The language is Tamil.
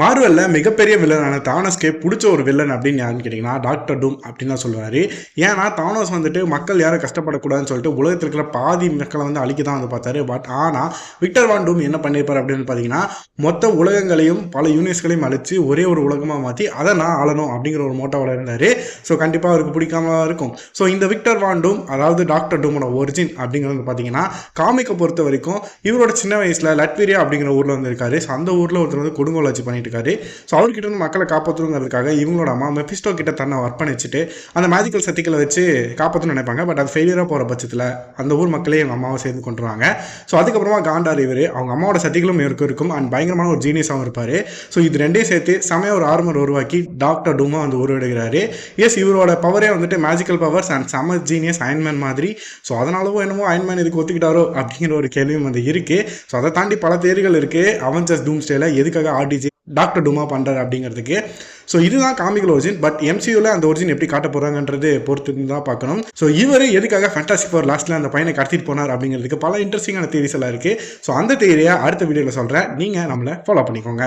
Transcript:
மார்வெல்ல மிகப்பெரிய வில்லனான தானோஸ்கே பிடிச்ச ஒரு வில்லன் அப்படின்னு யாருன்னு கேட்டிங்கன்னா டாக்டர் டூம் அப்படின்னு தான் சொல்லுவார். ஏன்னா தானோஸ் வந்துட்டு மக்கள் யாரும் கஷ்டப்படக்கூடாதுன்னு சொல்லிட்டு உலகத்தில் இருக்கிற பாதி மக்களை வந்து அழிக்க தான் வந்து பார்த்தாரு. பட் ஆனால் விக்டர் வான் டூம் என்ன பண்ணியிருப்பார் அப்படின்னு பார்த்தீங்கன்னா மொத்த உலகங்களையும் பல யூனிவர்ஸ்களையும் அழிச்சு ஒரே ஒரு உலகமாக மாற்றி அதை நான் ஆளணும் அப்படிங்கிற ஒரு மோட்டோவில் இருந்தார். ஸோ கண்டிப்பாக அவருக்கு பிடிக்காம இருக்கும். ஸோ இந்த விக்டர் வான் டூம் அதாவது டாக்டர் டூமோட ஒரிஜின் அப்படிங்கிறது பார்த்தீங்கன்னா காமிக்கை பொறுத்த வரைக்கும் இவரோட சின்ன வயசில் லட்வீரியா அப்படிங்கிற ஊரில் வந்து இருக்காரு. ஸோ அந்த ஊரில் ஒருத்தர் வந்து கொடுங்கோல் வச்சு பண்ணிட்டு இருக்காரு. ஸோ அவர்கிட்ட இருந்து மக்களை காப்பாற்றணுங்கிறதுக்காக இவங்களோட அம்மா மெஃபிஸ்டோ கிட்ட தன்னை அர்ப்பணிச்சுட்டு அந்த மேஜிக்கல் சக்திகளை வச்சு காப்பாற்றணும்னு நினைப்பாங்க. பட் அது ஃபெயிலியராக போகிற பட்சத்தில் அந்த ஊர் மக்களே எங்கள் அம்மாவை சேர்ந்து கொண்டுருவாங்க. ஸோ அதுக்கப்புறமா காண்டார் இவர் அவங்க அம்மாவோட சக்திகளும் இவருக்கு இருக்கும் அண்ட் பயங்கரமான ஒரு ஜீனியஸாகவும் இருப்பார். ஸோ இது ரெண்டையும் சேர்த்து செமையாக ஒரு ஆர்மர் உருவாக்கி டாக்டர் டூமா வந்து உருவெடுக்கிறாரு. எஸ் இவரோட பவரே வந்துட்டு மேஜிக்கல் பவர்ஸ் அண்ட் செம ஜீனியஸ் அயன்மேன் மாதிரி. ஸோ அதனாலவோ என்னமோ அயன்மேன் இதுக்கு ஒத்துக்கிட்டாரோ அப்படிங்கிற ஒரு கேள்வியும் வந்து இருக்குது. ஸோ அதை தாண்டி பல தேர்வுகள் இருக்குது. அவெஞ்சர்ஸ் டூம்ஸ்டேல எதுக்காக ஆர்டிஜி டாக்டர் டூமா பண்ணுறாரு அப்படிங்கிறதுக்கு. ஸோ இதுதான் காமிக்கல் ஒரிஜின். பட் எம்சியூவில் அந்த ஒரிஜின் எப்படி காட்ட போகிறாங்கன்றது பொறுத்து தான் பார்க்கணும். ஸோ இவர் எதுக்காக ஃபேண்டாஸ்டிக் ஃபோர் லாஸ்ட்டில் அந்த பையனை கடத்திட்டு போனார் அப்படிங்கிறதுக்கு பல இன்ட்ரெஸ்டிங்கான தியரிஸ் எல்லாம் இருக்குது. ஸோ அந்த தியரியை அடுத்த வீடியோவில் சொல்கிறேன். நீங்கள் நம்மளை ஃபாலோ பண்ணிக்கோங்க.